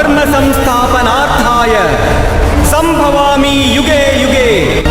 ಧರ್ಮ ಸಂಸ್ಥಾಪನಾರ್ಥಾಯ ಸಂಭವಾಮಿ ಯುಗೆ ಯುಗೆ.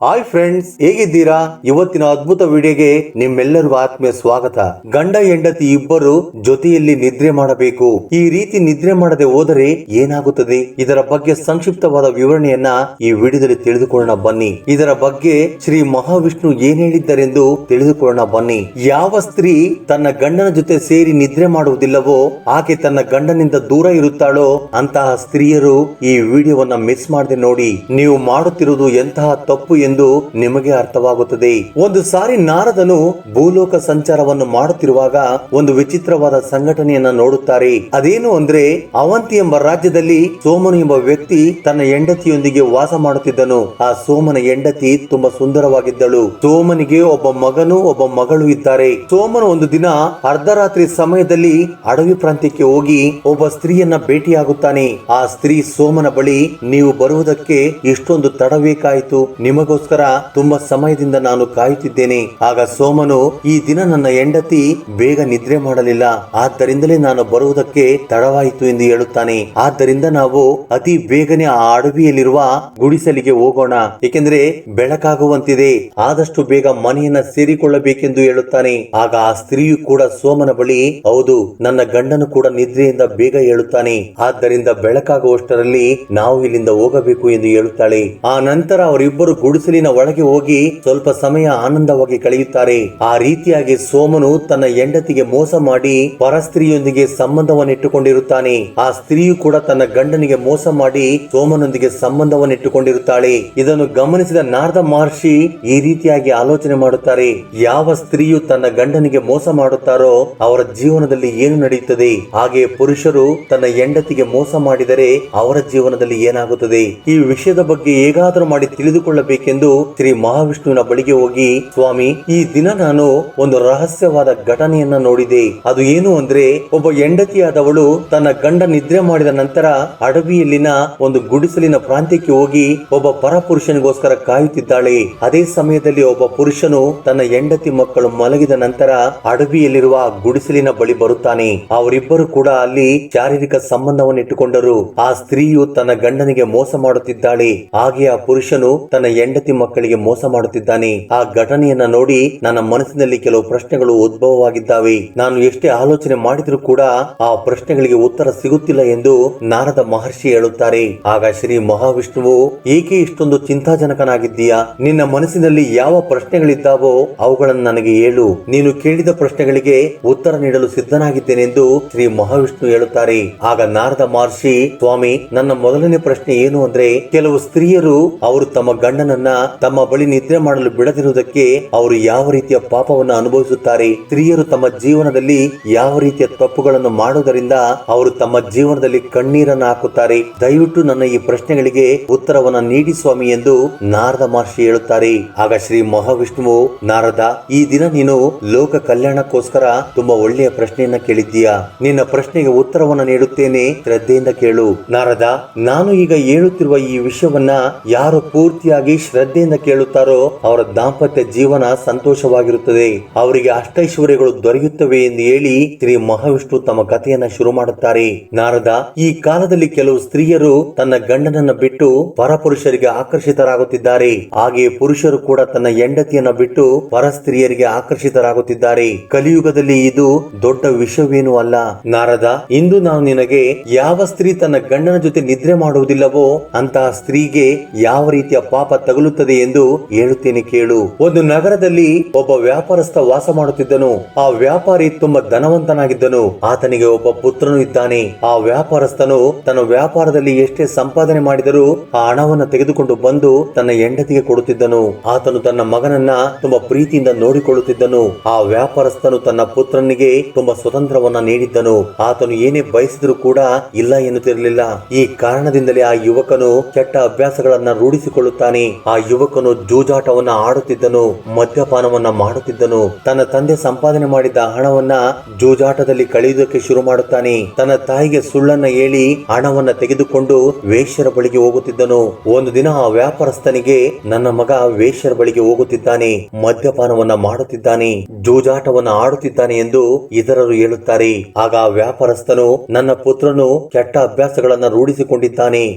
ಹಾಯ್ ಫ್ರೆಂಡ್ಸ್, ಹೇಗಿದ್ದೀರಾ? ಇವತ್ತಿನ ಅದ್ಭುತ ವಿಡಿಯೋಗೆ ನಿಮ್ಮೆಲ್ಲರಿಗೂ ಆತ್ಮೀಯ ಸ್ವಾಗತ. ಗಂಡ ಹೆಂಡತಿ ಇಬ್ಬರು ಜೊತೆಯಲ್ಲಿ ನಿದ್ರೆ ಮಾಡಬೇಕು. ಈ ರೀತಿ ನಿದ್ರೆ ಮಾಡದೆ ಹೋದರೆ ಏನಾಗುತ್ತದೆ? ಇದರ ಬಗ್ಗೆ ಸಂಕ್ಷಿಪ್ತವಾದ ವಿವರಣೆಯನ್ನ ಈ ವಿಡಿಯೋದಲ್ಲಿ ತಿಳಿದುಕೊಳ್ಳೋಣ ಬನ್ನಿ. ಇದರ ಬಗ್ಗೆ ಶ್ರೀ ಮಹಾವಿಷ್ಣು ಏನ್ ಹೇಳಿದ್ದಾರೆಂದು ತಿಳಿದುಕೊಳ್ಳೋಣ ಬನ್ನಿ. ಯಾವ ಸ್ತ್ರೀ ತನ್ನ ಗಂಡನ ಜೊತೆ ಸೇರಿ ನಿದ್ರೆ ಮಾಡುವುದಿಲ್ಲವೋ ಆಕೆ ತನ್ನ ಗಂಡನಿಂದ ದೂರ ಇರುತ್ತಾಳೋ ಅಂತಹ ಸ್ತ್ರೀಯರು ಈ ವಿಡಿಯೋವನ್ನ ಮಿಸ್ ಮಾಡದೆ ನೋಡಿ. ನೀವು ಮಾಡುತ್ತಿರುವುದು ಎಂತಹ ತಪ್ಪು ಎಂದು ನಿಮಗೆ ಅರ್ಥವಾಗುತ್ತದೆ. ಒಂದು ಸಾರಿ ನಾರದನು ಭೂಲೋಕ ಸಂಚಾರವನ್ನು ಮಾಡುತ್ತಿರುವಾಗ ಒಂದು ವಿಚಿತ್ರವಾದ ಸಂಘಟನೆಯನ್ನ ನೋಡುತ್ತಾರೆ. ಅದೇನು ಅಂದ್ರೆ, ಅವಂತಿ ಎಂಬ ರಾಜ್ಯದಲ್ಲಿ ಸೋಮನು ಎಂಬ ವ್ಯಕ್ತಿ ತನ್ನ ಹೆಂಡತಿಯೊಂದಿಗೆ ವಾಸ ಮಾಡುತ್ತಿದ್ದನು. ಆ ಸೋಮನ ಹೆಂಡತಿ ತುಂಬಾ ಸುಂದರವಾಗಿದ್ದಳು. ಸೋಮನಿಗೆ ಒಬ್ಬ ಮಗನು ಒಬ್ಬ ಮಗಳು ಇದ್ದಾರೆ. ಸೋಮನು ಒಂದು ದಿನ ಅರ್ಧರಾತ್ರಿ ಸಮಯದಲ್ಲಿ ಅಡವಿ ಪ್ರಾಂತ್ಯಕ್ಕೆ ಹೋಗಿ ಒಬ್ಬ ಸ್ತ್ರೀಯನ್ನ ಭೇಟಿಯಾಗುತ್ತಾನೆ. ಆ ಸ್ತ್ರೀ ಸೋಮನ ಬಳಿ, ನೀವು ಬರುವುದಕ್ಕೆ ಇಷ್ಟೊಂದು ತಡಬೇಕಾಯಿತು, ನಿಮಗೋಸ್ಕರ ತುಂಬಾ ಸಮಯದಿಂದ ನಾನು ಕಾಯುತ್ತಿದ್ದೇನೆ. ಆಗ ಸೋಮನು, ಈ ದಿನ ನನ್ನ ಹೆಂಡತಿ ಬೇಗ ನಿದ್ರೆ ಮಾಡಲಿಲ್ಲ, ಆದ್ದರಿಂದಲೇ ನಾನು ಬರುವುದಕ್ಕೆ ತಡವಾಯಿತು ಎಂದು ಹೇಳುತ್ತಾನೆ. ಆದ್ದರಿಂದ ನಾವು ಅತಿ ಬೇಗನೆ ಆ ಅಡವಿಯಲ್ಲಿರುವ ಗುಡಿಸಲಿಗೆ ಹೋಗೋಣ, ಏಕೆಂದ್ರೆ ಬೆಳಕಾಗುವಂತಿದೆ, ಆದಷ್ಟು ಬೇಗ ಮನೆಯನ್ನ ಸೇರಿಕೊಳ್ಳಬೇಕೆಂದು ಹೇಳುತ್ತಾನೆ. ಆಗ ಆ ಸ್ತ್ರೀಯು ಕೂಡ ಸೋಮನ ಬಳಿ, ಹೌದು, ನನ್ನ ಗಂಡನು ಕೂಡ ನಿದ್ರೆಯಿಂದ ಬೇಗ ಹೇಳುತ್ತಾನೆ, ಆದ್ದರಿಂದ ಬೆಳಕಾಗುವಷ್ಟರಲ್ಲಿ ನಾವು ಇಲ್ಲಿಂದ ಹೋಗಬೇಕು ಎಂದು ಹೇಳುತ್ತಾಳೆ. ಆ ನಂತರ ಅವರಿಬ್ಬರು ಗುಡಿಸಲಿನ ಒಳಗೆ ಹೋಗಿ ಸ್ವಲ್ಪ ಸಮಯ ಆನಂದವಾಗಿ ಕಳೆಯುತ್ತಾರೆ. ಆ ರೀತಿಯಾಗಿ ಸೋಮನು ತನ್ನ ಹೆಂಡತಿಗೆ ಮೋಸ ಮಾಡಿ ಪರಸ್ತ್ರೀಯೊಂದಿಗೆ ಸಂಬಂಧವನ್ನು ಇಟ್ಟುಕೊಂಡಿರುತ್ತಾನೆ. ಆ ಸ್ತ್ರೀಯು ಕೂಡ ತನ್ನ ಗಂಡನಿಗೆ ಮೋಸ ಮಾಡಿ ಸೋಮನೊಂದಿಗೆ ಸಂಬಂಧವನ್ನು ಇಟ್ಟುಕೊಂಡಿರುತ್ತಾಳೆ. ಇದನ್ನು ಗಮನಿಸಿದ ನಾರದ ಮಹರ್ಷಿ ಈ ರೀತಿಯಾಗಿ ಆಲೋಚನೆ ಮಾಡುತ್ತಾರೆ, ಯಾವ ಸ್ತ್ರೀಯು ತನ್ನ ಗಂಡನಿಗೆ ಮೋಸ ಮಾಡುತ್ತಾರೋ ಅವರ ಜೀವನದಲ್ಲಿ ಏನು ನಡೆಯುತ್ತದೆ, ಹಾಗೆ ಪುರುಷರು ತನ್ನ ಹೆಂಡತಿಗೆ ಮೋಸ ಮಾಡಿದರೆ ಅವರ ಜೀವನದಲ್ಲಿ ಏನಾಗುತ್ತದೆ? ಈ ವಿಷಯದ ಬಗ್ಗೆ ಹೇಗಾದರೂ ಮಾಡಿ ತಿಳಿದುಕೊಳ್ಳಬೇಕೆಂದು ಶ್ರೀ ಮಹಾವಿಷ್ಣುವಿನ ಬಳಿಗೆ ಹೋಗಿ, ಸ್ವಾಮಿ, ಈ ದಿನ ನಾನು ಒಂದು ರಹಸ್ಯವಾದ ಘಟನೆಯನ್ನ ನೋಡಿದೆ. ಅದು ಏನು ಅಂದ್ರೆ, ಒಬ್ಬ ಹೆಂಡತಿಯಾದವಳು ತನ್ನ ಗಂಡ ನಿದ್ರೆ ಮಾಡಿದ ನಂತರ ಅಡವಿಯಲ್ಲಿನ ಒಂದು ಗುಡಿಸಲಿನ ಪ್ರಾಂತ್ಯಕ್ಕೆ ಹೋಗಿ ಒಬ್ಬ ಪರಪುರುಷನಿಗೋಸ್ಕರ ಕಾಯುತ್ತಿದ್ದಾಳೆ. ಅದೇ ಸಮಯದಲ್ಲಿ ಒಬ್ಬ ಪುರುಷನು ತನ್ನ ಹೆಂಡತಿ ಮಕ್ಕಳು ಮಲಗಿದ ನಂತರ ಅಡವಿಯಲ್ಲಿರುವ ಗುಡಿಸಲಿನ ಬಳಿ ಬರುತ್ತಾನೆ. ಅವರಿಬ್ಬರು ಕೂಡ ಅಲ್ಲಿ ಶಾರೀರಿಕ ಸಂಬಂಧವನ್ನು ಇಟ್ಟುಕೊಂಡರು. ಆ ಸ್ತ್ರೀಯು ತನ್ನ ಗಂಡನಿಗೆ ಮೋಸ ಮಾಡುತ್ತಿದ್ದಾಳೆ, ಹಾಗೆ ಆ ಪುರುಷನು ತನ್ನ ಹೆಂಡತಿ ಮಕ್ಕಳಿಗೆ ಮೋಸ ಮಾಡುತ್ತಿದ್ದಾನೆ. ಆ ಘಟನೆಯನ್ನ ನೋಡಿ ನನ್ನ ಮನಸ್ಸಿನಲ್ಲಿ ಕೆಲವು ಪ್ರಶ್ನೆಗಳು ಉದ್ಭವವಾಗಿದ್ದಾವೆ. ನಾನು ಎಷ್ಟೇ ಆಲೋಚನೆ ಮಾಡಿದರೂ ಕೂಡ ಆ ಪ್ರಶ್ನೆಗಳಿಗೆ ಉತ್ತರ ಸಿಗುತ್ತಿಲ್ಲ ಎಂದು ನಾರದ ಮಹರ್ಷಿ ಹೇಳುತ್ತಾರೆ. ಆಗ ಶ್ರೀ ಮಹಾವಿಷ್ಣುವು, ಏಕೆ ಇಷ್ಟೊಂದು ಚಿಂತಾಜನಕನಾಗಿದ್ದೀಯಾ? ನಿನ್ನ ಮನಸ್ಸಿನಲ್ಲಿ ಯಾವ ಪ್ರಶ್ನೆಗಳಿದ್ದಾವೋ ಅವುಗಳನ್ನು ನನಗೆ ಹೇಳು, ನೀನು ಕೇಳಿದ ಪ್ರಶ್ನೆಗಳಿಗೆ ಉತ್ತರ ನೀಡಲು ಸಿದ್ಧನಾಗಿದ್ದೇನೆಂದು ಶ್ರೀ ಮಹಾವಿಷ್ಣು ಹೇಳುತ್ತಾರೆ. ಆಗ ನಾರದ ಮಹರ್ಷಿ, ಸ್ವಾಮಿ, ನನ್ನ ಮೊದಲನೇ ಪ್ರಶ್ನೆ ಏನು ಅಂದ್ರೆ, ಕೆಲವು ಸ್ತ್ರೀಯರು ಅವರು ತಮ್ಮ ಗಂಡನನ್ನ ತಮ್ಮ ಬಳಿ ನಿದ್ರೆ ಮಾಡಲು ಬಿಡದಿರುವುದಕ್ಕೆ ಅವರು ಯಾವ ರೀತಿಯ ಪಾಪವನ್ನು ಅನುಭವಿಸುತ್ತಾರೆ? ಸ್ತ್ರೀಯರು ತಮ್ಮ ಜೀವನದಲ್ಲಿ ಯಾವ ರೀತಿಯ ತಪ್ಪುಗಳನ್ನು ಮಾಡುವುದರಿಂದ ಅವರು ತಮ್ಮ ಜೀವನದಲ್ಲಿ ಕಣ್ಣೀರನ್ನು ಹಾಕುತ್ತಾರೆ? ದಯವಿಟ್ಟು ನನ್ನ ಈ ಪ್ರಶ್ನೆಗಳಿಗೆ ಉತ್ತರವನ್ನ ನೀಡಿ ಸ್ವಾಮಿ ಎಂದು ನಾರದ ಮಹರ್ಷಿ ಹೇಳುತ್ತಾರೆ. ಆಗ ಶ್ರೀ ಮಹಾವಿಷ್ಣುವು, ನಾರದ, ಈ ದಿನ ನೀನು ಲೋಕ ಕಲ್ಯಾಣಕ್ಕೋಸ್ಕರ ತುಂಬಾ ಒಳ್ಳೆಯ ಪ್ರಶ್ನೆಯನ್ನ ಕೇಳಿದ್ದೀಯಾ. ನಿನ್ನ ಪ್ರಶ್ನೆಗೆ ಉತ್ತರವನ್ನ ನೀಡುತ್ತೇನೆ, ಶ್ರದ್ಧೆಯಿಂದ ಕೇಳು. ನಾರದ, ನಾನು ಈಗ ಹೇಳುತ್ತಿರುವ ಈ ವಿಷಯವನ್ನ ಯಾರು ಪೂರ್ತಿಯಾಗಿ ಶ್ರದ್ಧೆಯಿಂದ ಕೇಳುತ್ತಾರೋ ಅವರ ದಾಂಪತ್ಯ ಜೀವನ ಸಂತೋಷವಾಗಿರುತ್ತದೆ, ಅವರಿಗೆ ಅಷ್ಟೈಶ್ವರ್ಯಗಳು ದೊರೆಯುತ್ತವೆ ಎಂದು ಹೇಳಿ ಶ್ರೀ ಮಹಾವಿಷ್ಣು ತಮ್ಮ ಕಥೆಯನ್ನ ಶುರು ಮಾಡುತ್ತಾರೆ. ನಾರದ, ಈ ಕಾಲದಲ್ಲಿ ಕೆಲವು ಸ್ತ್ರೀಯರು ತನ್ನ ಗಂಡನನ್ನ ಬಿಟ್ಟು ಪರಪುರುಷರಿಗೆ ಆಕರ್ಷಿತರಾಗುತ್ತಿದ್ದಾರೆ, ಹಾಗೆಯೇ ಪುರುಷರು ಕೂಡ ತನ್ನ ಹೆಂಡತಿಯನ್ನ ಬಿಟ್ಟು ಪರ ಸ್ತ್ರೀಯರಿಗೆ ಆಕರ್ಷಿತರಾಗುತ್ತಿದ್ದಾರೆ. ಕಲಿಯುಗದಲ್ಲಿ ಇದು ದೊಡ್ಡ ವಿಷಯವೇನೂ ಅಲ್ಲ. ನಾರದ, ಇಂದು ನಾವು ನಿನಗೆ ಯಾವ ಸ್ತ್ರೀ ತನ್ನ ಗಂಡನ ಜೊತೆ ನಿದ್ರೆ ಮಾಡುವುದಿಲ್ಲವೋ ಅಂತಹ ಸ್ತ್ರೀಗೆ ಯಾವ ರೀತಿಯ ಪಾಪ ತಗುಲುತ್ತದೆ ಎಂದು ಹೇಳುತ್ತೇನೆ ಕೇಳು. ಒಂದು ನಗರದಲ್ಲಿ ಒಬ್ಬ ವ್ಯಾಪಾರಸ್ಥ ವಾಸ ಮಾಡುತ್ತಿದ್ದನು. ಆ ವ್ಯಾಪಾರಿ ತುಂಬಾ ಧನವಂತನಾಗಿದ್ದನು. ಆತನಿಗೆ ಒಬ್ಬ ಪುತ್ರನು ಇದ್ದಾನೆ. ಆ ವ್ಯಾಪಾರಸ್ಥನು ತನ್ನ ವ್ಯಾಪಾರದಲ್ಲಿ ಎಷ್ಟೇ ಸಂಪಾದನೆ ಮಾಡಿದರೂ ಆ ಹಣವನ್ನು ತೆಗೆದುಕೊಂಡು ಬಂದು ತನ್ನ ಹೆಂಡತಿಗೆ ಕೊಡುತ್ತಿದ್ದನು. ಆತನು ತನ್ನ ಮಗನನ್ನ ತುಂಬಾ ಪ್ರೀತಿಯಿಂದ ನೋಡಿಕೊಳ್ಳುತ್ತಿದ್ದನು. ಆ ವ್ಯಾಪಾರಸ್ಥನು ತನ್ನ ಪುತ್ರನಿಗೆ ತುಂಬಾ ಸ್ವತಂತ್ರವನ್ನ ನೀಡಿದ್ದನು. ಆತನು ಏನೇ ಬಯಸಿದ್ರು ಕೂಡ ಇಲ್ಲ ಎನ್ನುತ್ತಿರಲಿಲ್ಲ. ಈ ಕಾರಣದಿಂದಲೇ ಆ ಯುವಕನು ಕೆಟ್ಟ ಅಭ್ಯಾಸಗಳನ್ನ ರೂಢಿಸಿಕೊಳ್ಳುತ್ತಾನೆ. ಆ ಯುವಕನು ಜೂಜಾಟವನ್ನ ಆಡುತ್ತಿದ್ದನು, ಮದ್ಯಪಾನವನ್ನ ಮಾಡುತ್ತಿದ್ದನು. ತನ್ನ ತಂದೆ ಸಂಪಾದನೆ ಮಾಡಿದ್ದ ಹಣವನ್ನ ಜೂಜಾಟದಲ್ಲಿ ಕಳೆಯುವುದಕ್ಕೆ ಶುರು ಮಾಡುತ್ತಾನೆ. ತನ್ನ ತಾಯಿಗೆ ಸುಳ್ಳನ್ನ ಹೇಳಿ ಹಣವನ್ನ ತೆಗೆದುಕೊಂಡು ವೇಶ್ಯರ ಬಳಿಗೆ ಹೋಗುತ್ತಿದ್ದನು. ಒಂದು ದಿನ ಆ ವ್ಯಾಪಾರಸ್ಥನಿಗೆ, ನನ್ನ ಮಗ ವೇಶ್ಯರ ಬಳಿಗೆ ಹೋಗುತ್ತಿದ್ದಾನೆ, ಮದ್ಯಪಾನವನ್ನ ಮಾಡುತ್ತಿದ್ದಾನೆ, ಜೂಜಾಟವನ್ನ ಆಡುತ್ತಿದ್ದಾನೆ ಎಂದು ಇತರರು ಹೇಳುತ್ತಾರೆ. ಆಗ ಆ ವ್ಯಾಪಾರಸ್ಥನು, ನನ್ನ ಪುತ್ರನು ಕೆಟ್ಟ ಅಭ್ಯಾಸಗಳನ್ನ ರೂಢಿಸಿಕೊಂಡಿದ್ದಾನೆ,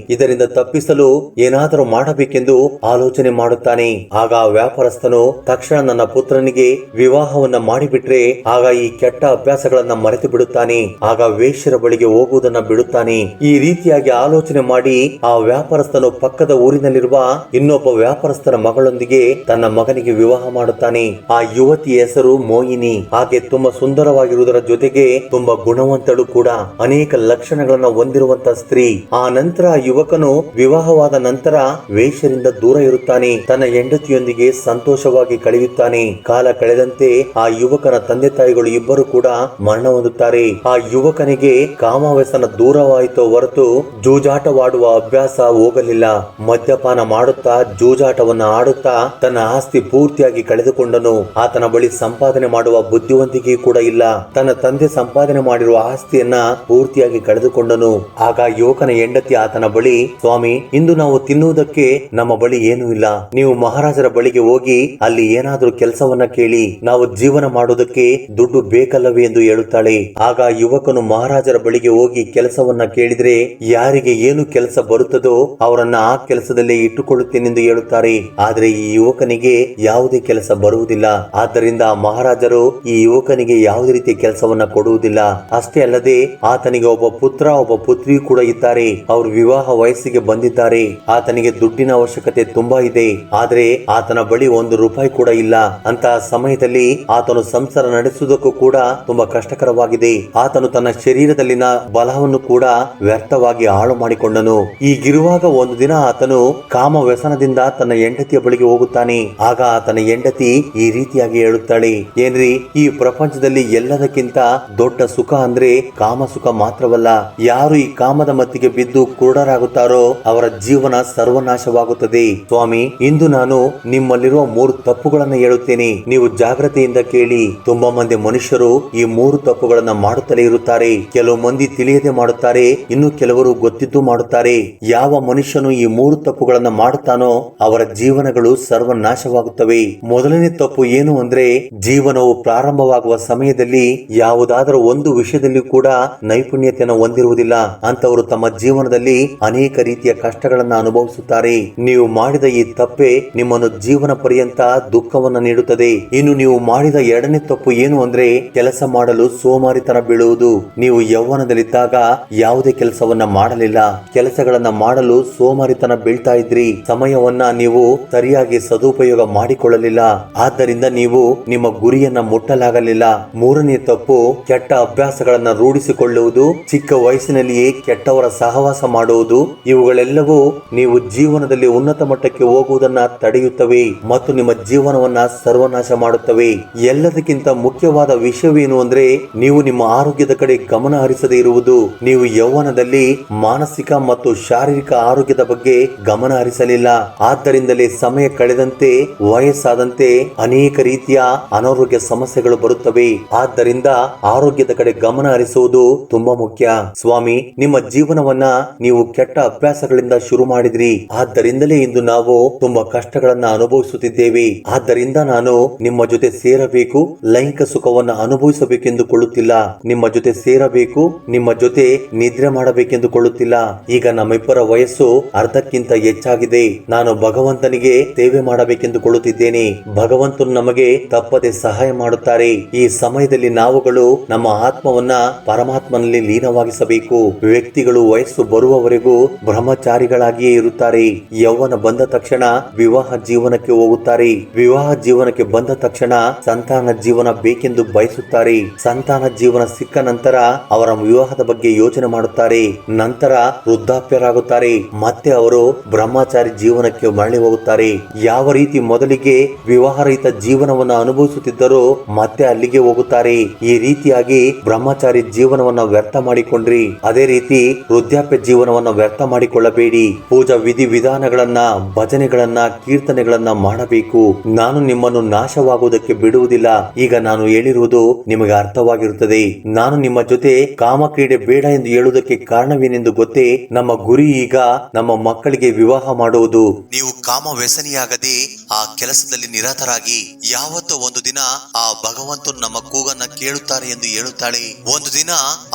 ಇದರಿಂದ ತಪ್ಪಿಸಲು ಏನಾದರೂ ಮಾಡಬೇಕೆಂದು ಆಲೋಚನೆ ಮಾಡುತ್ತಾನೆ. ಆಗ ಆ ವ್ಯಾಪಾರಸ್ಥನು ತಕ್ಷಣ ನನ್ನ ಪುತ್ರನಿಗೆ ವಿವಾಹವನ್ನ ಮಾಡಿಬಿಟ್ರೆ ಆಗ ಈ ಕೆಟ್ಟ ಅಭ್ಯಾಸಗಳನ್ನ ಮರೆತು ಬಿಡುತ್ತಾನೆ, ಆಗ ವೇಶ್ಯರ ಬಳಿಗೆ ಹೋಗುವುದನ್ನ ಬಿಡುತ್ತಾನೆ. ಈ ರೀತಿಯಾಗಿ ಆಲೋಚನೆ ಮಾಡಿ ಆ ವ್ಯಾಪಾರಸ್ಥನು ಪಕ್ಕದ ಊರಿನಲ್ಲಿರುವ ಇನ್ನೊಬ್ಬ ವ್ಯಾಪಾರಸ್ಥನ ಮಗಳೊಂದಿಗೆ ತನ್ನ ಮಗನಿಗೆ ವಿವಾಹ ಮಾಡುತ್ತಾನೆ. ಆ ಯುವತಿಯ ಹೆಸರು ಮೋಹಿನಿ. ಹಾಗೆ ತುಂಬಾ ಸುಂದರವಾಗಿರುವುದರ ಜೊತೆಗೆ ತುಂಬಾ ಗುಣವಂತಳು ಕೂಡ, ಅನೇಕ ಲಕ್ಷಣಗಳನ್ನ ಹೊಂದಿರುವಂತ ಸ್ತ್ರೀ. ಆ ನಂತರ ಯುವಕನು ವಿವಾಹವಾದ ನಂತರ ವೇಶ್ಯರಿಂದ ದೂರ ಇರುತ್ತಾನೆ, ತನ್ನ ಹೆಂಡತಿಯೊಂದಿಗೆ ಸಂತೋಷವಾಗಿ ಕಳೆಯುತ್ತಾನೆ. ಕಾಲ ಕಳೆದಂತೆ ಆ ಯುವಕನ ತಂದೆ ತಾಯಿಗಳು ಇಬ್ಬರು ಕೂಡ ಮರಣ ಹೊಂದುತ್ತಾರೆ. ಆ ಯುವಕನಿಗೆ ಕಾಮವ್ಯಸನ ದೂರವಾಯಿತೋ ಹೊರತು ಜೂಜಾಟವಾಡುವ ಅಭ್ಯಾಸ ಹೋಗಲಿಲ್ಲ. ಮದ್ಯಪಾನ ಮಾಡುತ್ತಾ ಜೂಜಾಟವನ್ನ ಆಡುತ್ತಾ ತನ್ನ ಆಸ್ತಿ ಪೂರ್ತಿಯಾಗಿ ಕಳೆದುಕೊಂಡನು. ಆತನ ಬಳಿ ಸಂಪಾದನೆ ಮಾಡುವ ಬುದ್ಧಿವಂತಿಕೆ ಕೂಡ ಇಲ್ಲ. ತನ್ನ ತಂದೆ ಸಂಪಾದನೆ ಮಾಡಿರುವ ಆಸ್ತಿಯನ್ನ ಪೂರ್ತಿಯಾಗಿ ಕಳೆದುಕೊಂಡನು. ಆಗ ಯುವಕನ ಹೆಂಡತಿ ಆತನ ಬಳಿ, ಸ್ವಾಮಿ, ಇಂದು ನಾವು ತಿನ್ನುವುದಕ್ಕೆ ನಮ್ಮ ಬಳಿ ಏನೂ ಇಲ್ಲ, ನೀವು ಮಹಾರಾಜರ ಬಳಿಗೆ ಹೋಗಿ ಅಲ್ಲಿ ಏನಾದರೂ ಕೆಲಸವನ್ನ ಕೇಳಿ, ನಾವು ಜೀವನ ಮಾಡುವುದಕ್ಕೆ ದುಡ್ಡು ಬೇಕಲ್ಲವೇ ಎಂದು ಹೇಳುತ್ತಾಳೆ. ಆಗ ಯುವಕನು ಮಹಾರಾಜರ ಬಳಿಗೆ ಹೋಗಿ ಕೆಲಸವನ್ನ ಕೇಳಿದ್ರೆ ಯಾರಿಗೆ ಏನು ಕೆಲಸ ಬರುತ್ತದೋ ಅವರನ್ನ ಆ ಕೆಲಸದಲ್ಲೇ ಇಟ್ಟುಕೊಳ್ಳುತ್ತೇನೆಂದು ಹೇಳುತ್ತಾರೆ. ಆದ್ರೆ ಈ ಯುವಕನಿಗೆ ಯಾವುದೇ ಕೆಲಸ ಬರುವುದಿಲ್ಲ. ಆದ್ದರಿಂದ ಮಹಾರಾಜರು ಈ ಯುವಕನಿಗೆ ಯಾವುದೇ ರೀತಿಯ ಕೆಲಸವನ್ನ ಕೊಡುವುದಿಲ್ಲ. ಅಷ್ಟೇ ಅಲ್ಲದೆ ಆತನಿಗೆ ಒಬ್ಬ ಪುತ್ರ ಒಬ್ಬ ಪುತ್ರಿ ಕೂಡ ಇದ್ದಾರೆ. ಅವರು ವಿವಾಹ ವಯಸ್ಸಿಗೆ ಬಂದಿದ್ದಾರೆ. ಆತನಿಗೆ ದುಡ್ಡಿನ ಅವಶ್ಯಕತೆ ತುಂಬಾ ಇದೆ, ಆದ್ರೆ ಆತನ ಬಳಿ ₹1 ಕೂಡ ಇಲ್ಲ. ಅಂತಹ ಸಮಯದಲ್ಲಿ ಆತನು ಸಂಸಾರ ನಡೆಸುವುದಕ್ಕೂ ಕೂಡ ತುಂಬಾ ಕಷ್ಟಕರವಾಗಿದೆ. ಆತನು ತನ್ನ ಶರೀರದಲ್ಲಿನ ಬಲವನ್ನು ಕೂಡ ವ್ಯರ್ಥವಾಗಿ ಹಾಳು ಮಾಡಿಕೊಂಡನು. ಈಗಿರುವಾಗ ಒಂದು ದಿನ ಆತನು ಕಾಮ ವ್ಯಸನದಿಂದ ತನ್ನ ಹೆಂಡತಿಯ ಬಳಿಗೆ ಹೋಗುತ್ತಾನೆ. ಆಗ ಆತನ ಹೆಂಡತಿ ಈ ರೀತಿಯಾಗಿ ಹೇಳುತ್ತಾಳೆ, ಏನ್ರಿ, ಈ ಪ್ರಪಂಚದಲ್ಲಿ ಎಲ್ಲದಕ್ಕಿಂತ ದೊಡ್ಡ ಸುಖ ಅಂದ್ರೆ ಕಾಮ ಸುಖ ಮಾತ್ರವಲ್ಲ. ಯಾರು ಈ ಕಾಮದ ಮತ್ತಿಗೆ ಬಿದ್ದು ಕುರುಡರಾಗುತ್ತಾರೋ ಅವರ ಜೀವನ ಸರ್ವನಾಶವಾಗುತ್ತದೆ. ಸ್ವಾಮಿ, ಇಂದು ನಾನು ನಿಮ್ಮಲ್ಲಿರುವ 3 ತಪ್ಪುಗಳನ್ನ ಹೇಳುತ್ತೇನೆ, ನೀವು ಜಾಗ್ರತೆಯಿಂದ ಕೇಳಿ. ತುಂಬಾ ಮಂದಿ ಮನುಷ್ಯರು ಈ 3 ತಪ್ಪುಗಳನ್ನ ಮಾಡುತ್ತಲೇ ಇರುತ್ತಾರೆ. ಕೆಲವು ಮಂದಿ ತಿಳಿಯದೆ ಮಾಡುತ್ತಾರೆ, ಇನ್ನು ಕೆಲವರು ಗೊತ್ತಿದ್ದು ಮಾಡುತ್ತಾರೆ. ಯಾವ ಮನುಷ್ಯನು ಈ 3 ತಪ್ಪುಗಳನ್ನ ಮಾಡುತ್ತಾನೋ ಅವರ ಜೀವನಗಳು ಸರ್ವನಾಶವಾಗುತ್ತವೆ. ಮೊದಲನೇ ತಪ್ಪು ಏನು ಅಂದ್ರೆ, ಜೀವನವು ಪ್ರಾರಂಭವಾಗುವ ಸಮಯದಲ್ಲಿ ಯಾವುದಾದರೂ ಒಂದು ವಿಷಯದಲ್ಲಿ ಕೂಡ ನೈಪುಣ್ಯತೆಯನ್ನು ಹೊಂದಿರುವುದಿಲ್ಲ. ಅಂತವರು ತಮ್ಮ ಜೀವನದಲ್ಲಿ ಅನೇಕ ರೀತಿಯ ಕಷ್ಟಗಳನ್ನ ಅನುಭವಿಸುತ್ತಾರೆ. ನೀವು ಮಾಡಿದ ಈ ತಪ್ಪೆ ನಿಮ್ಮನ್ನು ಜೀವನ ಪರ್ಯಂತ ದುಃಖವನ್ನ ನೀಡುತ್ತದೆ. ಇನ್ನು ನೀವು ಮಾಡಿದ ಎರಡನೇ ತಪ್ಪು ಏನು ಅಂದ್ರೆ, ಕೆಲಸ ಮಾಡಲು ಸೋಮಾರಿತನ ಬೀಳುವುದು. ನೀವು ಯೌವನದಲ್ಲಿದ್ದಾಗ ಯಾವುದೇ ಕೆಲಸವನ್ನ ಮಾಡಲಿಲ್ಲ, ಕೆಲಸಗಳನ್ನ ಮಾಡಲು ಸೋಮಾರಿತನ ಬೀಳ್ತಾ ಇದ್ರಿ, ಸಮಯವನ್ನ ನೀವು ಸರಿಯಾಗಿ ಸದುಪಯೋಗ ಮಾಡಿಕೊಳ್ಳಲಿಲ್ಲ, ಆದ್ದರಿಂದ ನೀವು ನಿಮ್ಮ ಗುರಿಯನ್ನ ಮುಟ್ಟಲಾಗಲಿಲ್ಲ. ಮೂರನೇ ತಪ್ಪು, ಕೆಟ್ಟ ಅಭ್ಯಾಸಗಳನ್ನ ರೂಢಿಸಿಕೊಳ್ಳುವುದು, ಚಿಕ್ಕ ವಯಸ್ಸಿನಲ್ಲಿಯೇ ಕೆಟ್ಟವರ ಸಹವಾಸ ಮಾಡುವುದು. ಇವುಗಳೆಲ್ಲವೂ ನೀವು ಜೀವನದಲ್ಲಿ ಉನ್ನತ ಮಟ್ಟಕ್ಕೆ ಹೋಗುವುದನ್ನ ತಡೆಯುತ್ತವೆ ಮತ್ತು ನಿಮ್ಮ ಜೀವನವನ್ನ ಸರ್ವನಾಶ ಮಾಡುತ್ತವೆ. ಎಲ್ಲದಕ್ಕಿಂತ ಮುಖ್ಯವಾದ ವಿಷಯವೇನು ಅಂದ್ರೆ, ನೀವು ನಿಮ್ಮ ಆರೋಗ್ಯದ ಕಡೆ ಗಮನ ಹರಿಸದೇ ಇರುವುದು. ನೀವು ಯೌವನದಲ್ಲಿ ಮಾನಸಿಕ ಮತ್ತು ಶಾರೀರಿಕ ಆರೋಗ್ಯದ ಬಗ್ಗೆ ಗಮನ ಹರಿಸಲಿಲ್ಲ. ಆದ್ದರಿಂದಲೇ ಸಮಯ ಕಳೆದಂತೆ ವಯಸ್ಸಾದಂತೆ ಅನೇಕ ರೀತಿಯ ಅನಾರೋಗ್ಯ ಸಮಸ್ಯೆಗಳು ಬರುತ್ತವೆ. ಆದ್ದರಿಂದ ಆರೋಗ್ಯದ ಕಡೆ ಗಮನ ಹರಿಸುವುದು ತುಂಬಾ ಮುಖ್ಯ. ಸ್ವಾಮಿ, ನಿಮ್ಮ ಜೀವನವನ್ನ ನೀವು ಕೆಟ್ಟ ಅಭ್ಯಾಸಗಳಿಂದ ಶುರು ಮಾಡಿದ್ರಿ, ಆದ್ದರಿಂದಲೇ ಇಂದು ನಾವು ತುಂಬಾ ಕಷ್ಟಗಳನ್ನ ಅನುಭವಿಸುತ್ತಿದ್ದೇವೆ. ಆದ್ದರಿಂದ ನಾನು ನಿಮ್ಮ ಜೊತೆ ಸೇರಬೇಕು, ಲೈಂಗಿಕ ಸುಖವನ್ನ ಅನುಭವಿಸಬೇಕೆಂದುಕೊಳ್ಳುತ್ತಿಲ್ಲ. ನಿಮ್ಮ ಜೊತೆ ಸೇರಬೇಕು, ನಿಮ್ಮ ಜೊತೆ ನಿದ್ರೆ ಮಾಡಬೇಕೆಂದುಕೊಳ್ಳುತ್ತಿಲ್ಲ. ಈಗ ನಮ್ಮಿಬ್ಬರ ವಯಸ್ಸು ಅರ್ಧಕ್ಕಿಂತ ಹೆಚ್ಚಾಗಿದೆ. ನಾನು ಭಗವಂತನಿಗೆ ಸೇವೆ ಮಾಡಬೇಕೆಂದುಕೊಳ್ಳುತ್ತಿದ್ದೇನೆ. ಭಗವಂತನು ನಮಗೆ ತಪ್ಪದೆ ಸಹಾಯ ಮಾಡುತ್ತಾರೆ. ಈ ಸಮಯದಲ್ಲಿ ನಾವುಗಳು ನಮ್ಮ ಆತ್ಮವನ್ನ ಪರಮಾತ್ಮನಲ್ಲಿ ಲೀನವಾಗಿಸಬೇಕು. ವ್ಯಕ್ತಿಗಳು ವಯಸ್ಸು ಬರುವವರೆಗೂ ಬ್ರಹ್ಮಚಾರಿಗಳಾಗಿಯೇ ಇರುತ್ತಾರೆ. ಯೌವನ ಬಂದ ತಕ್ಷಣ ವಿವಾಹ ಜೀವನಕ್ಕೆ ಹೋಗುತ್ತಾರೆ. ವಿವಾಹ ಜೀವನಕ್ಕೆ ಬಂದ ತಕ್ಷಣ ಸಂತಾನ ಜೀವನ ಬೇಕೆಂದು ಬಯಸುತ್ತಾರೆ. ಸಂತಾನ ಜೀವನ ಸಿಕ್ಕ ನಂತರ ಅವರ ವಿವಾಹದ ಬಗ್ಗೆ ಯೋಚನೆ ಮಾಡುತ್ತಾರೆ. ನಂತರ ವೃದ್ಧಾಪ್ಯರಾಗುತ್ತಾರೆ. ಮತ್ತೆ ಅವರು ಬ್ರಹ್ಮಚಾರಿ ಜೀವನಕ್ಕೆ ಮರಳಿ ಹೋಗುತ್ತಾರೆ. ಯಾವ ರೀತಿ ಮೊದಲಿಗೆ ವಿವಾಹರಹಿತ ಜೀವನವನ್ನು ಅನುಭವಿಸುತ್ತಿದ್ದರೋ ಮತ್ತೆ ಅಲ್ಲಿಗೆ ಹೋಗುತ್ತಾರೆ. ಈ ರೀತಿಯಾಗಿ ಬ್ರಹ್ಮಚಾರಿ ಜೀವನವನ್ನ ವ್ಯರ್ಥ ಮಾಡಿಕೊಂಡ್ರಿ. ಅದೇ ರೀತಿ ವೃದ್ಧಾಪ್ಯ ಜೀವನವನ್ನ ವ್ಯರ್ಥ ಮಾಡಿಕೊಳ್ಳಬೇಡಿ. ಪೂಜಾ ವಿಧಿ ವಿಧಾನಗಳನ್ನ ಭಜನೆ ಭಜನೆಗಳನ್ನ ಕೀರ್ತನೆಗಳನ್ನ ಮಾಡಬೇಕು. ನಾನು ನಿಮ್ಮನ್ನು ನಾಶವಾಗುವುದಕ್ಕೆ ಬಿಡುವುದಿಲ್ಲ. ಈಗ ನಾನು ಹೇಳಿರುವುದು ನಿಮಗೆ ಅರ್ಥವಾಗಿರುತ್ತದೆ. ನಾನು ನಿಮ್ಮ ಜೊತೆ ಕಾಮಕ್ರೀಡೆ ಬೇಡ ಎಂದು ಹೇಳುವುದಕ್ಕೆ ಕಾರಣವೇನೆಂದು ಗೊತ್ತೇ? ನಮ್ಮ ಗುರಿ ಈಗ ನಮ್ಮ ಮಕ್ಕಳಿಗೆ ವಿವಾಹ ಮಾಡುವುದು. ನೀವು ಕಾಮ ವ್ಯಸನಿಯಾಗದೆ ಆ ಕೆಲಸದಲ್ಲಿ ನಿರತರಾಗಿ ಯಾವತ್ತೋ ಒಂದು ದಿನ ಆ ಭಗವಂತನು ನಮ್ಮ ಕೂಗನ್ನ ಕೇಳುತ್ತಾರೆ ಎಂದು ಹೇಳುತ್ತಾಳೆ. ಒಂದು ದಿನ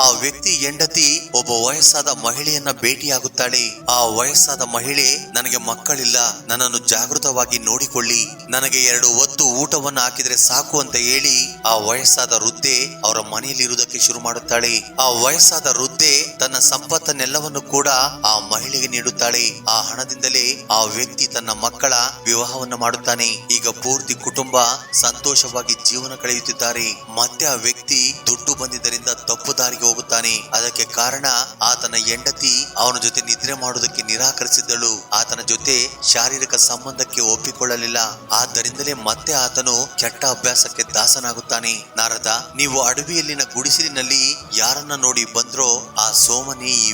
ಆ ವ್ಯಕ್ತಿ ಹೆಂಡತಿ ಒಬ್ಬ ವಯಸ್ಸಾದ ಮಹಿಳೆಯನ್ನ ಭೇಟಿಯಾಗುತ್ತಾಳೆ. ಆ ವಯಸ್ಸಾದ ಮಹಿಳೆ, ನನಗೆ ಮಕ್ಕಳಿಲ್ಲ, ನನ್ನನ್ನು ಜಾಗೃತವಾಗಿ ನೋಡಿಕೊಳ್ಳಿ, ನನಗೆ 2 ಹೊತ್ತು ಊಟವನ್ನು ಹಾಕಿದ್ರೆ ಸಾಕು ಅಂತ ಹೇಳಿ ಆ ವಯಸ್ಸಾದ ವೃದ್ಧೆ ಅವರ ಮನೆಯಲ್ಲಿ ಇರುವುದಕ್ಕೆ ಶುರು ಮಾಡುತ್ತಾಳೆ. ಆ ವಯಸ್ಸಾದ ವೃದ್ಧೆ ತನ್ನ ಸಂಪತ್ತನ್ನೆಲ್ಲವನ್ನು ಕೂಡ ಆ ಮಹಿಳೆಗೆ ನೀಡುತ್ತಾಳೆ. ಆ ಹಣದಿಂದಲೇ ಆ ವ್ಯಕ್ತಿ ತನ್ನ ಮಕ್ಕಳ ವಿವಾಹವನ್ನ ಮಾಡುತ್ತಾನೆ. ಈಗ ಪೂರ್ತಿ ಕುಟುಂಬ ಸಂತೋಷವಾಗಿ ಜೀವನ ಕಳೆಯುತ್ತಿದ್ದಾರೆ. ಮತ್ತೆ ಆ ವ್ಯಕ್ತಿ ದುಡ್ಡು ಬಂದಿದ್ದರಿಂದ ತಪ್ಪು ದಾರಿಗೆ ಹೋಗುತ್ತಾನೆ. ಅದಕ್ಕೆ ಕಾರಣ ಆತನ ಹೆಂಡತಿ ಅವನ ಜೊತೆ ನಿದ್ರೆ ಮಾಡುವುದಕ್ಕೆ ನಿರಾಕರಿಸಿದ್ದಳು. ಆತನ ಜೊತೆ ಶಾರೀರಿಕ ಸಂಬಂಧಕ್ಕೆ ಒಪ್ಪಿಕೊಳ್ಳಲಿಲ್ಲ. ಆದ್ದರಿಂದಲೇ ಮತ್ತೆ ಆತನು ಕೆಟ್ಟ ಅಭ್ಯಾಸಕ್ಕೆ ದಾಸನಾಗುತ್ತಾನೆ. ನಾರದ, ನೀವು ಅಡವಿಯಲ್ಲಿನ ಗುಡಿಸಲಿನಲ್ಲಿ ಯಾರನ್ನ ನೋಡಿ ಬಂದ್ರೋ ಆ ಸೋಮನೇ ಈ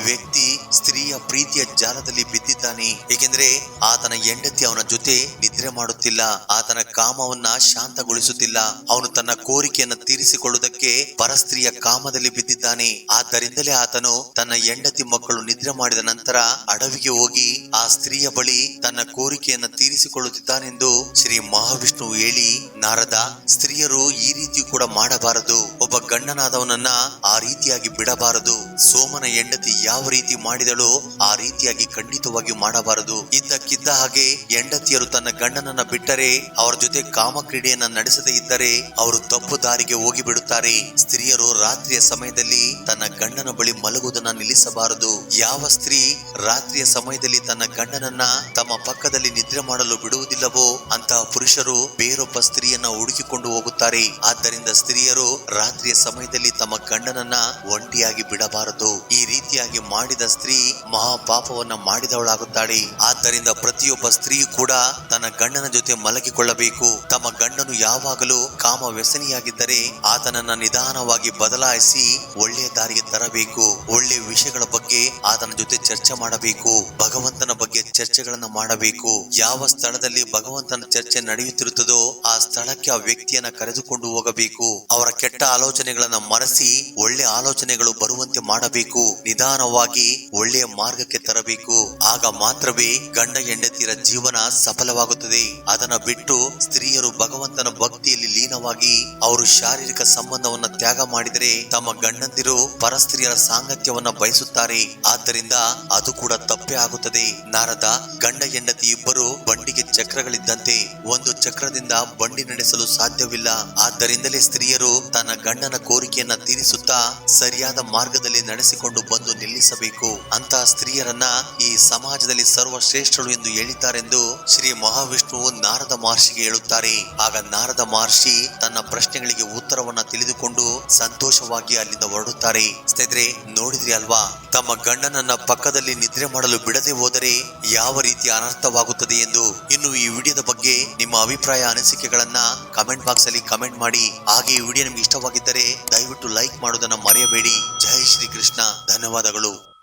ವ್ಯಕ್ತಿ ಸ್ತ್ರೀಯ ಪ್ರೀತಿಯ ಜಾಲದಲ್ಲಿ ಬಿದ್ದಿದ್ದಾನೆ. ಏಕೆಂದ್ರೆ ಆತನ ಹೆಂಡತಿ ಅವನ ಜೊತೆ ನಿದ್ರೆ ಮಾಡುತ್ತಿಲ್ಲ, ಆತನ ಕಾಮವನ್ನ ಶಾಂತಗೊಳಿಸುತ್ತಿಲ್ಲ. ಅವನು ತನ್ನ ಕೋರಿಕೆಯನ್ನ ತೀರಿಸಿಕೊಳ್ಳುವುದಕ್ಕೆ ಪರಸ್ತ್ರೀಯ ಕಾಮದಲ್ಲಿ ಬಿದ್ದಿದ್ದಾನೆ. ಆದ್ದರಿಂದಲೇ ಆತನು ತನ್ನ ಹೆಂಡತಿ ಮಕ್ಕಳು ನಿದ್ರೆ ಮಾಡಿದ ನಂತರ ಅಡವಿಗೆ ಹೋಗಿ ಆ ಸ್ತ್ರೀಯ ಬಳಿ ತನ್ನ ಕೋರಿಕೆಯನ್ನ ತೀರಿಸಿಕೊಳ್ಳುತ್ತಿದ್ದಾನೆಂದು ಶ್ರೀ ಮಹಾವಿಷ್ಣು ಹೇಳಿ, ನಾರದ, ಸ್ತ್ರೀಯರು ಈ ರೀತಿ ಕೂಡ ಮಾಡಬಾರದು. ಒಬ್ಬ ಗಂಡನಾದವನನ್ನ ಆ ರೀತಿಯಾಗಿ ಬಿಡಬಾರದು. ಸೋಮನ ಹೆಂಡತಿ ಯಾವ ರೀತಿ ಮಾಡಿದಳೋ ಆ ರೀತಿಯಾಗಿ ಖಂಡಿತವಾಗಿ ಮಾಡಬಾರದು. ಇದ್ದಕ್ಕಿದ್ದ ಹಾಗೆ ಹೆಂಡತಿಯರು ತನ್ನ ಗಂಡನನ್ನ ಬಿಟ್ಟರೆ, ಅವರ ಜೊತೆ ಕಾಮ ಕ್ರೀಡೆಯನ್ನ ನಡೆಸದೇ ಇದ್ದರೆ ಅವರು ತಪ್ಪು ದಾರಿಗೆ ಹೋಗಿ ಬಿಡುತ್ತಾರೆ. ಸ್ತ್ರೀಯರು ರಾತ್ರಿಯ ಸಮಯದಲ್ಲಿ ತನ್ನ ಗಂಡನ ಬಳಿ ಮಲಗುವುದನ್ನ ನಿಲ್ಲಿಸಬಾರದು. ಯಾವ ಸ್ತ್ರೀ ರಾತ್ರಿಯ ಸಮಯದಲ್ಲಿ ತನ್ನ ಗಂಡನನ್ನ ತಮ್ಮ ಪಕ್ಕದಲ್ಲಿ ನಿದ್ರೆ ಮಾಡಲು ಬಿಡುವುದಿಲ್ಲವೋ ಅಂತಹ ಪುರುಷರು ಬೇರೊಬ್ಬ ಸ್ತ್ರೀಯನ್ನ ಹುಡುಕಿಕೊಂಡು ಹೋಗುತ್ತಾರೆ. ಆದ್ದರಿಂದ ಸ್ತ್ರೀಯರು ರಾತ್ರಿಯ ಸಮಯದಲ್ಲಿ ತಮ್ಮ ಗಂಡನನ್ನ ಒಂಟಿಯಾಗಿ ಬಿಡಬಾರದು. ಈ ರೀತಿಯಾಗಿ ಮಾಡಿದ ಸ್ತ್ರೀ ಮಹಾಪಾಪವನ್ನ ಮಾಡಿದವಳಾಗುತ್ತಾಳೆ. ಆದ್ದರಿಂದ ಪ್ರತಿಯೊಬ್ಬ ಸ್ತ್ರೀಯು ಕೂಡ ತನ್ನ ಗಂಡನ ಜೊತೆ ಮಲಗಿಕೊಳ್ಳಬೇಕು. ತಮ್ಮ ಗಂಡನು ಯಾವಾಗಲೂ ಕಾಮ ವ್ಯಸನಿಯಾಗಿದ್ದರೆ ಆತನನ್ನ ನಿಧಾನವಾಗಿ ಬದಲಾಯಿಸಿ ಒಳ್ಳೆಯ ದಾರಿಗೆ ತರಬೇಕು. ಒಳ್ಳೆಯ ವಿಷಯಗಳ ಬಗ್ಗೆ ಆತನ ಜೊತೆ ಚರ್ಚೆ ಮಾಡಬೇಕು. ಭಗವಂತನ ಬಗ್ಗೆ ಚರ್ಚೆಗಳನ್ನ ಮಾಡಬೇಕು. ಯಾವ ಸ್ಥಳದಲ್ಲಿ ಭಗವಂತನ ಚರ್ಚೆ ನಡೆಯುತ್ತಿರುತ್ತದೋ ಆ ಸ್ಥಳಕ್ಕೆ ಆ ವ್ಯಕ್ತಿಯನ್ನ ಕರೆದುಕೊಂಡು ಹೋಗಬೇಕು. ಅವರ ಕೆಟ್ಟ ಆಲೋಚನೆಗಳನ್ನ ಮರೆಸಿ ಒಳ್ಳೆ ಆಲೋಚನೆಗಳು ಬರುವಂತೆ ಮಾಡಬೇಕು. ನಿಧಾನವಾಗಿ ಒಳ್ಳೆಯ ಮಾರ್ಗಕ್ಕೆ ತರಬೇಕು. ಆಗ ಮಾತ್ರವೇ ಗಂಡ ಹೆಂಡತಿಯರ ಜೀವನ ಸಫಲವಾಗುತ್ತದೆ. ಅದನ್ನ ಬಿಟ್ಟು ಸ್ತ್ರೀಯರು ಭಗವಂತನ ಭಕ್ತಿಯಲ್ಲಿ ಲೀನವಾಗಿ ಅವರು ಶಾರೀರಿಕ ಸಂಬಂಧವನ್ನ ತ್ಯಾಗ ಮಾಡಿದರೆ ತಮ್ಮ ಗಂಡಂದಿರು ಪರಸ್ತ್ರೀಯರ ಸಾಂಗತ್ಯವನ್ನ ಬಯಸುತ್ತಾರೆ. ಆದ್ದರಿಂದ ಅದು ಕೂಡ ತಪ್ಪೇ ಆಗುತ್ತದೆ. ನಾರದ, ಗಂಡ ಹೆಂಡತಿ ಇಬ್ಬರು ಬಂಡಿಗೆ ಚಕ್ರಗಳಿದ್ದಂತೆ. ಒಂದು ಚಕ್ರದಿಂದ ಬಂಡಿ ನಡೆಸಲು ಸಾಧ್ಯವಿಲ್ಲ. ಆದ್ದರಿಂದಲೇ ಸ್ತ್ರೀಯರು ತನ್ನ ಗಂಡನ ಕೋರಿಕೆಯನ್ನ ತೀರಿಸುತ್ತಾ ಸರಿಯಾದ ಮಾರ್ಗದಲ್ಲಿ ನಡೆಸಿಕೊಂಡು ಬಂದು ನಿಲ್ಲಿಸಬೇಕು. ಅಂತಹ ಸ್ತ್ರೀಯರನ್ನ ಈ ಸಮಾಜದಲ್ಲಿ ಸರ್ವಶ್ರೇಷ್ಠರು ಎಂದು ಹೇಳಿದ್ದಾರೆಂದು ಶ್ರೀ ಮಹಾವಿಷ್ಣುವು ನಾರದ ಮಹರ್ಷಿಗೆ ಹೇಳುತ್ತಾರೆ. ಆಗ ನಾರದ ಮಹರ್ಷಿ ತನ್ನ ಪ್ರಶ್ನೆಗಳಿಗೆ ಉತ್ತರವನ್ನ ತಿಳಿದುಕೊಂಡು ಸಂತೋಷವಾಗಿ ಅಲ್ಲಿಂದ ಹೊರಡುತ್ತಾರೆ. ಸ್ನೇಹಿತರೆ, ನೋಡಿದ್ರಿ ಅಲ್ವಾ, ತಮ್ಮ ಗಂಡನನ್ನ ಪಕ್ಕದಲ್ಲಿ ನಿದ್ರೆ ಮಾಡಲು ಬಿಡದೆ ಹೋದರೆ ಯಾವ ರೀತಿ ಅನರ್ಥವಾಗುತ್ತದೆ ಎಂದು. ಇನ್ನು ಈ ವಿಡಿಯೋದ ಬಗ್ಗೆ ನಿಮ್ಮ ಅಭಿಪ್ರಾಯ ಅನಿಸಿಕೆಗಳನ್ನ ಕಮೆಂಟ್ ಬಾಕ್ಸ್ ಅಲ್ಲಿ ಕಮೆಂಟ್ ಮಾಡಿ. ಹಾಗೆ ಈ ವಿಡಿಯೋ ನಿಮ್ಗೆ ಇಷ್ಟವಾಗಿದ್ದರೆ ದಯವಿಟ್ಟು ಲೈಕ್ ಮಾಡೋದನ್ನ ಮರೆಯಬೇಡಿ. ಜೈ ಶ್ರೀ ಕೃಷ್ಣ. ಧನ್ಯವಾದಗಳು.